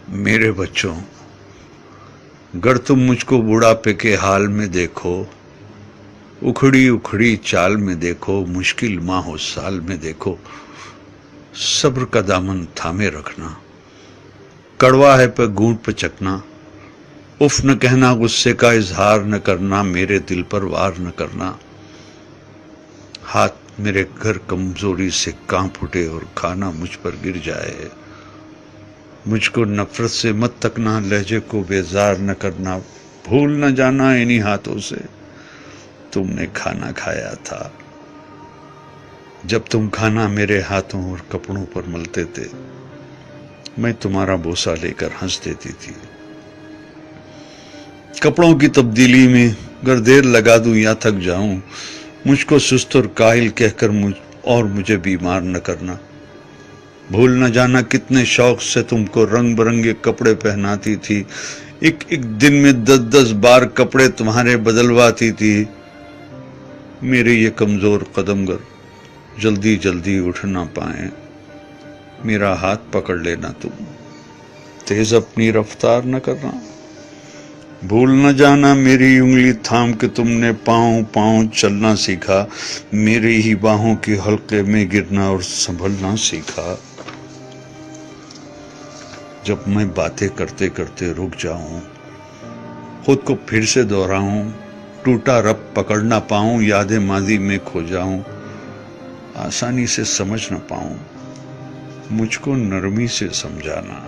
میرے بچوں، گر تم مجھ کو بڑھاپے کے حال میں دیکھو، اکھڑی اکھڑی چال میں دیکھو، مشکل ماہ و سال میں دیکھو، صبر کا دامن تھامے رکھنا، کڑوا ہے پہ گونٹ پہ چکنا، اف نہ کہنا، غصے کا اظہار نہ کرنا، میرے دل پر وار نہ کرنا، ہاتھ میرے گھر کمزوری سے کانپ اٹھے اور کھانا مجھ پر گر جائے، مجھ کو نفرت سے مت تکنا، لہجے کو بیزار نہ کرنا، بھول نہ جانا انہی ہاتھوں سے تم نے کھانا کھایا تھا، جب تم کھانا میرے ہاتھوں اور کپڑوں پر ملتے تھے، میں تمہارا بوسہ لے کر ہنس دیتی تھی، کپڑوں کی تبدیلی میں گر دیر لگا دوں یا تھک جاؤں، مجھ کو سست اور کاہل کہہ کر مجھے بیمار نہ کرنا، بھول نہ جانا کتنے شوق سے تم کو رنگ برنگے کپڑے پہناتی تھی، ایک دن میں 10 بار کپڑے تمہارے بدلواتی تھی، میرے یہ کمزور قدم گر جلدی جلدی اٹھ نہ پائیں، میرا ہاتھ پکڑ لینا تم، تیز اپنی رفتار نہ کرنا، بھول نہ جانا میری انگلی تھام کے تم نے پاؤں پاؤں چلنا سیکھا، میری ہی باہوں کی حلقے میں گرنا اور سنبھلنا سیکھا، جب میں باتیں کرتے کرتے رک جاؤں، خود کو پھر سے دہراؤں، ٹوٹا رب پکڑ نہ پاؤں، یادیں ماضی میں کھو جاؤں، آسانی سے سمجھ نہ پاؤں، مجھ کو نرمی سے سمجھانا،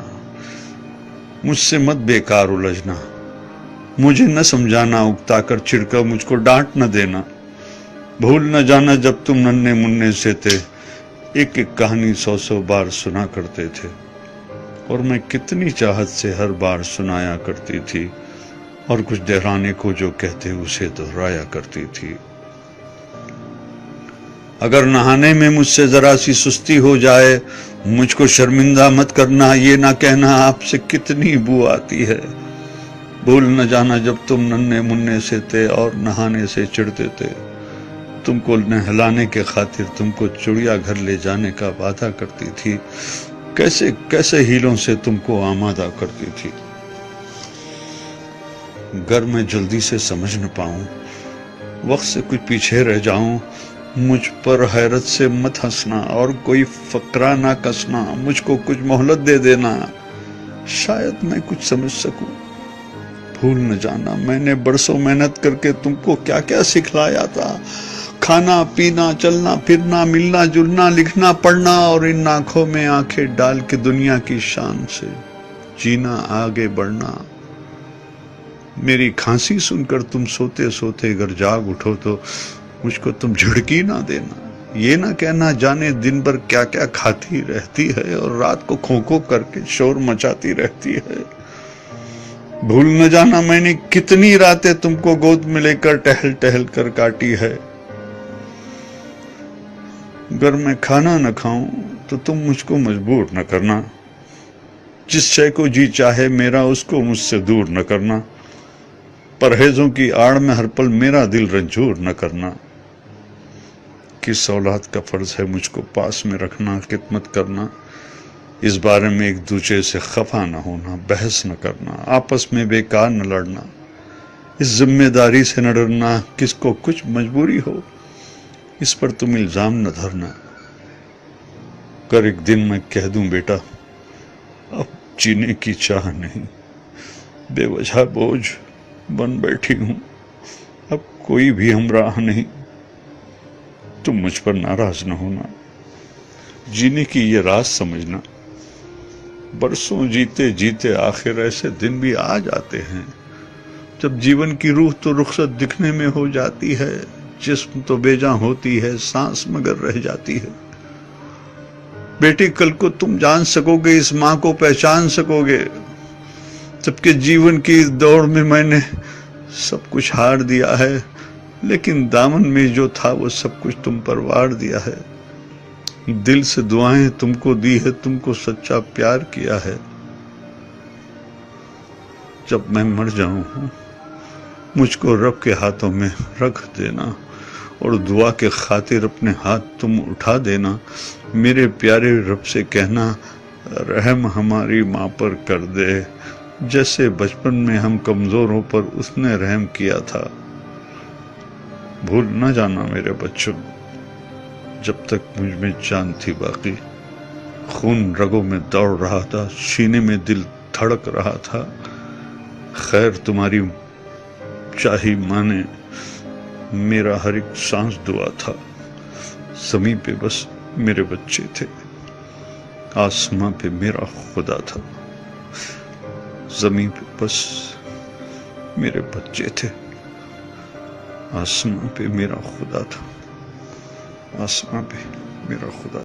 مجھ سے مت بیکار الجھنا، مجھے نہ سمجھانا اکتا کر چڑ کر مجھ کو ڈانٹ نہ دینا، بھول نہ جانا جب تم ننھے منھے سے تھے، ایک کہانی 100 بار سنا کرتے تھے، اور میں کتنی چاہت سے ہر بار سنایا کرتی تھی، اور کچھ دہرانے کو جو کہتے اسے دہرایا کرتی تھی، اگر نہانے میں مجھ سے ذرا سی سستی ہو جائے، مجھ کو شرمندہ مت کرنا، یہ نہ کہنا آپ سے کتنی بو آتی ہے، بھول نہ جانا جب تم ننھے منھے سے تھے اور نہانے سے چڑھتے تھے، تم کو نہلانے کے خاطر تم کو چڑیا گھر لے جانے کا وعدہ کرتی تھی، کیسے کیسے ہیلوں سے تم کو آمادہ کرتی تھی، گر میں جلدی سے سمجھ نہ پاؤں، وقت سے کچھ پیچھے رہ جاؤں، مجھ پر حیرت سے مت ہنسنا اور کوئی فقرہ نہ کسنا، مجھ کو کچھ مہلت دے دینا، شاید میں کچھ سمجھ سکوں، بھول نہ جانا میں نے برسوں محنت کر کے تم کو کیا کیا سکھلایا تھا، کھانا پینا چلنا پھرنا ملنا جلنا لکھنا پڑھنا، اور ان آنکھوں میں آنکھیں ڈال کے دنیا کی شان سے جینا آگے بڑھنا، میری کھانسی سن کر تم سوتے سوتے اگر جاگ اٹھو تو مجھ کو تم جھڑکی نہ دینا، یہ نہ کہنا جانے دن بھر کیا کیا کھاتی رہتی ہے اور رات کو کھو کھو کر کے شور مچاتی رہتی ہے، بھول نہ جانا میں نے کتنی راتیں تم کو گود میں لے کر ٹہل ٹہل کر کاٹی ہے، اگر میں کھانا نہ کھاؤں تو تم مجھ کو مجبور نہ کرنا، جس شے کو جی چاہے میرا اس کو مجھ سے دور نہ کرنا، پرہیزوں کی آڑ میں ہر پل میرا دل رنجور نہ کرنا، کس اولاد کا فرض ہے مجھ کو پاس میں رکھنا، خدمت کرنا، اس بارے میں ایک دوسرے سے خفا نہ ہونا، بحث نہ کرنا، آپس میں بیکار نہ لڑنا، اس ذمہ داری سے نہ ڈرنا، کس کو کچھ مجبوری ہو اس پر تم الزام نہ دھرنا، کر ایک دن میں کہہ دوں بیٹا اب جینے کی چاہ نہیں، بے وجہ بوجھ بن بیٹھی ہوں، اب کوئی بھی ہمراہ نہیں، تم مجھ پر ناراض نہ ہونا، جینے کی یہ راز سمجھنا، برسوں جیتے جیتے آخر ایسے دن بھی آ جاتے ہیں جب جیون کی روح تو رخصت دکھنے میں ہو جاتی ہے، جسم تو بے جاں ہوتی ہے، سانس مگر رہ جاتی ہے، بیٹی کل کو تم جان سکو گے، اس ماں کو پہچان سکو گے، جبکہ جیون کی دوڑ میں نے سب کچھ ہار دیا ہے، لیکن دامن میں جو تھا وہ سب کچھ تم پر وار دیا ہے، دل سے دعائیں تم کو دی ہے، تم کو سچا پیار کیا ہے، جب میں مر جاؤں مجھ کو رب کے ہاتھوں میں رکھ دینا، اور دعا کے خاطر اپنے ہاتھ تم اٹھا دینا، میرے پیارے رب سے کہنا رحم ہماری ماں پر کر دے، جیسے بچپن میں ہم کمزوروں پر اس نے رحم کیا تھا۔ بھول نہ جانا میرے بچوں، جب تک مجھ میں جان تھی باقی، خون رگوں میں دوڑ رہا تھا، سینے میں دل دھڑک رہا تھا۔ خیر تمہاری چاہی ماں نے میرا ہر ایک سانس دعا تھا۔ زمین پہ بس میرے بچے تھے، آسماں پہ میرا خدا تھا۔ زمین پہ بس میرے بچے تھے، آسماں پہ میرا خدا تھا، آسماں پہ میرا خدا